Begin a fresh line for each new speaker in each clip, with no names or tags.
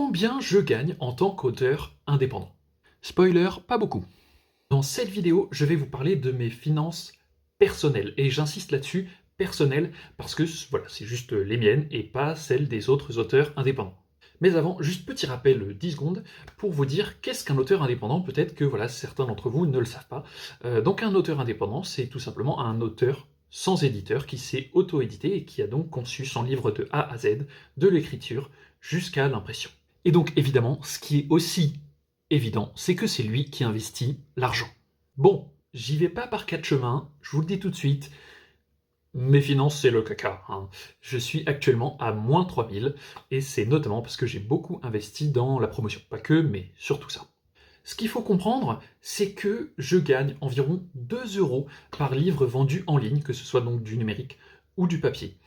Combien je gagne en tant qu'auteur indépendant? Spoiler, pas beaucoup. Dans cette vidéo, je vais vous parler de mes finances personnelles et j'insiste là-dessus, personnelles, parce que voilà, c'est juste les miennes et pas celles des autres auteurs indépendants. Mais avant, juste petit rappel 10 secondes pour vous dire qu'est-ce qu'un auteur indépendant. Peut-être que voilà, certains d'entre vous ne le savent pas. Donc un auteur indépendant, c'est tout simplement un auteur sans éditeur qui s'est auto-édité et qui a donc conçu son livre de A à Z, de l'écriture jusqu'à l'impression. Et donc évidemment, ce qui est aussi évident, c'est que c'est lui qui investit l'argent. Bon, j'y vais pas par quatre chemins, je vous le dis tout de suite, mes finances, c'est le caca, hein. Je suis actuellement à moins 3000 et c'est notamment parce que j'ai beaucoup investi dans la promotion. Pas que, mais surtout ça. Ce qu'il faut comprendre, c'est que je gagne environ 2 euros par livre vendu en ligne, que ce soit donc du numérique ou du papier.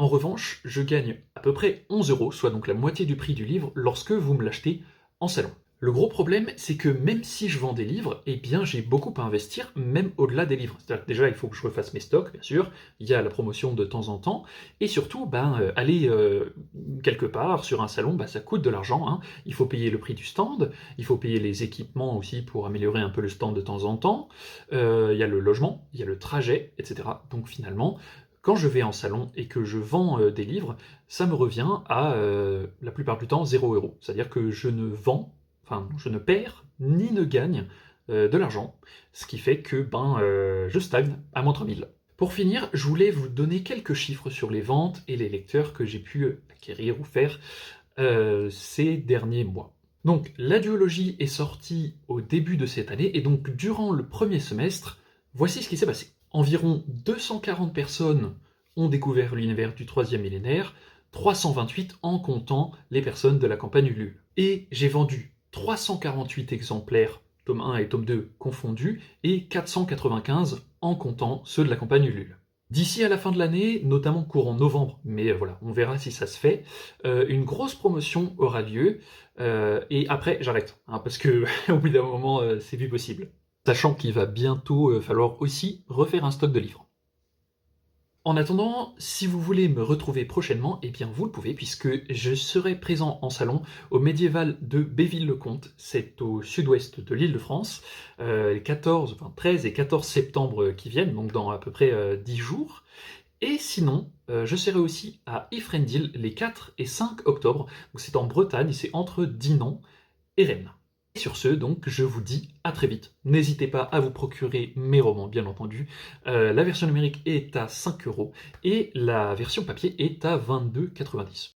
En revanche, je gagne à peu près 11 euros, soit donc la moitié du prix du livre, lorsque vous me l'achetez en salon. Le gros problème, c'est que même si je vends des livres, eh bien j'ai beaucoup à investir, même au-delà des livres. C'est-à-dire que déjà, il faut que je refasse mes stocks, bien sûr, il y a la promotion de temps en temps, et surtout, aller quelque part sur un salon, ça coûte de l'argent, hein. Il faut payer le prix du stand, il faut payer les équipements aussi pour améliorer un peu le stand de temps en temps, il y a le logement, il y a le trajet, etc. Donc finalement, quand je vais en salon et que je vends des livres, ça me revient à, la plupart du temps, 0 euros. C'est-à-dire que je ne vends, enfin, je ne perds ni ne gagne de l'argent, ce qui fait que je stagne à moins 3000. Pour finir, je voulais vous donner quelques chiffres sur les ventes et les lecteurs que j'ai pu acquérir ou faire ces derniers mois. Donc, la duologie est sortie au début de cette année, et donc durant le premier semestre, voici ce qui s'est passé. Environ 240 personnes ont découvert l'univers du troisième millénaire, 328 en comptant les personnes de la campagne Ulule. Et j'ai vendu 348 exemplaires, tome 1 et tome 2 confondus, et 495 en comptant ceux de la campagne Ulule. D'ici à la fin de l'année, notamment courant novembre, mais voilà, on verra si ça se fait, une grosse promotion aura lieu, et après j'arrête, hein, parce que au bout d'un moment, c'est plus possible. Sachant qu'il va bientôt falloir aussi refaire un stock de livres. En attendant, si vous voulez me retrouver prochainement, eh bien vous le pouvez, puisque je serai présent en salon au Médiéval de Béville-le-Comte, c'est au sud-ouest de l'Île-de-France, les 13 et 14 septembre qui viennent, donc dans à peu près 10 jours. Et sinon, je serai aussi à Ifrendil les 4 et 5 octobre, donc c'est en Bretagne, c'est entre Dinan et Rennes. Et sur ce, donc, je vous dis à très vite. N'hésitez pas à vous procurer mes romans, bien entendu. La version numérique est à 5 euros et la version papier est à 22,90 €.